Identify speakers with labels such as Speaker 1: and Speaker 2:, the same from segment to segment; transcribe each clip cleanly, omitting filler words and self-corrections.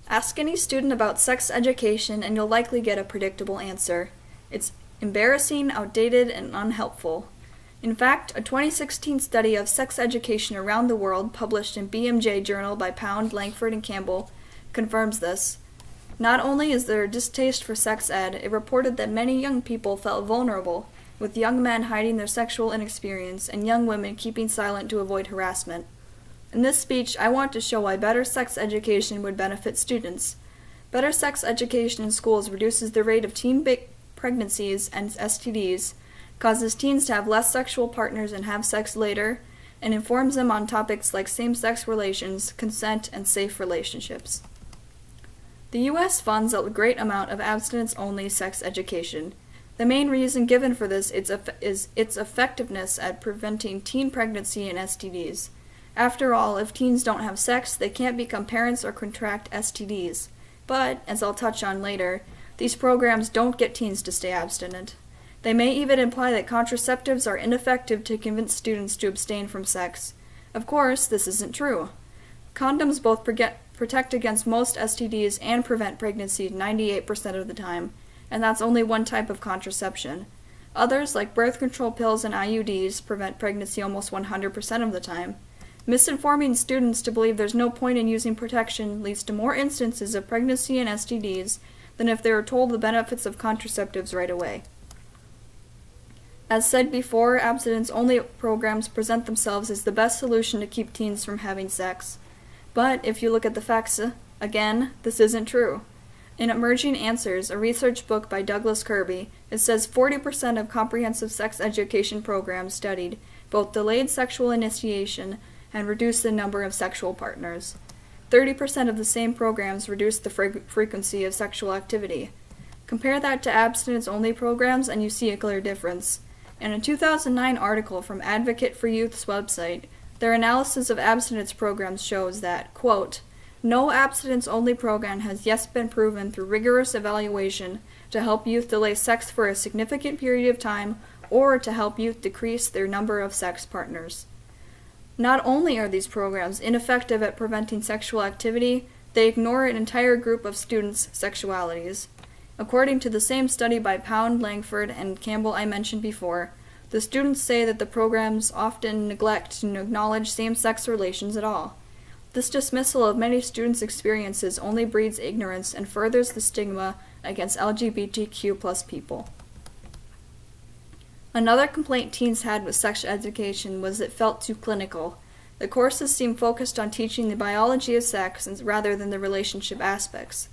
Speaker 1: Ask any student about sex education and you'll likely get a predictable answer. It's embarrassing, outdated, and unhelpful. In fact, a 2016 study of sex education around the world published in BMJ Journal by Pound, Langford, and Campbell confirms this. Not only is there a distaste for sex ed, it reported that many young people felt vulnerable, with young men hiding their sexual inexperience and young women keeping silent to avoid harassment. In this speech, I want to show why better sex education would benefit students. Better sex education in schools reduces the rate of teen pregnancies and STDs, causes teens to have less sexual partners and have sex later, and informs them on topics like same-sex relations, consent, and safe relationships. The U.S. funds a great amount of abstinence-only sex education. The main reason given for this is its effectiveness at preventing teen pregnancy and STDs. After all, if teens don't have sex, they can't become parents or contract STDs. But, as I'll touch on later, these programs don't get teens to stay abstinent. They may even imply that contraceptives are ineffective to convince students to abstain from sex. Of course, this isn't true. Condoms both protect against most STDs and prevent pregnancy 98% of the time, and that's only one type of contraception. Others, like birth control pills and IUDs, prevent pregnancy almost 100% of the time. Misinforming students to believe there's no point in using protection leads to more instances of pregnancy and STDs than if they were told the benefits of contraceptives right away. As said before, abstinence-only programs present themselves as the best solution to keep teens from having sex. But if you look at the facts, again, this isn't true. In Emerging Answers, a research book by Douglas Kirby, it says 40% of comprehensive sex education programs studied both delayed sexual initiation and reduced the number of sexual partners. 30% of the same programs reduced the frequency of sexual activity. Compare that to abstinence-only programs and you see a clear difference. In a 2009 article from Advocate for Youth's website, their analysis of abstinence programs shows that, quote, no abstinence-only program has yet been proven through rigorous evaluation to help youth delay sex for a significant period of time or to help youth decrease their number of sex partners. Not only are these programs ineffective at preventing sexual activity, they ignore an entire group of students' sexualities. According to the same study by Pound, Langford, and Campbell I mentioned before, the students say that the programs often neglect to acknowledge same-sex relations at all. This dismissal of many students' experiences only breeds ignorance and furthers the stigma against LGBTQ+ people. Another complaint teens had with sex education was it felt too clinical. The courses seemed focused on teaching the biology of sex rather than the relationship aspects.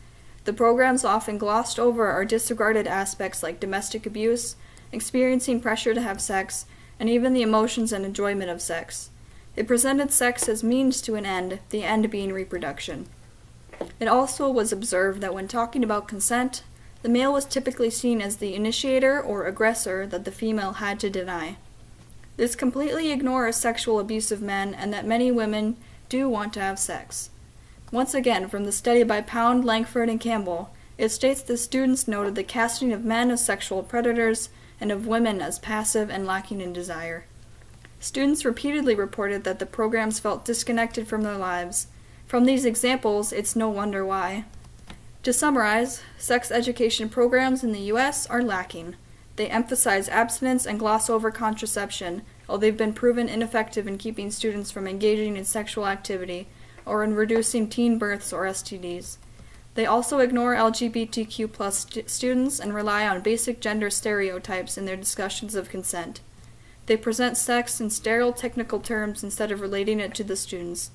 Speaker 1: The programs often glossed over or disregarded aspects like domestic abuse, experiencing pressure to have sex, and even the emotions and enjoyment of sex. It presented sex as means to an end, the end being reproduction. It also was observed that when talking about consent, the male was typically seen as the initiator or aggressor that the female had to deny. This completely ignores sexual abuse of men and that many women do want to have sex. Once again, from the study by Pound, Langford, and Campbell, it states that students noted the casting of men as sexual predators and of women as passive and lacking in desire. Students repeatedly reported that the programs felt disconnected from their lives. From these examples, it's no wonder why. To summarize, sex education programs in the U.S. are lacking. They emphasize abstinence and gloss over contraception, while they've been proven ineffective in keeping students from engaging in sexual activity or in reducing teen births or STDs. They also ignore LGBTQ+ students and rely on basic gender stereotypes in their discussions of consent. They present sex in sterile technical terms instead of relating it to the students.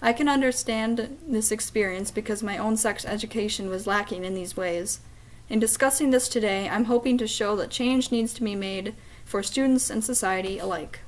Speaker 1: I can understand this experience because my own sex education was lacking in these ways. In discussing this today, I'm hoping to show that change needs to be made for students and society alike.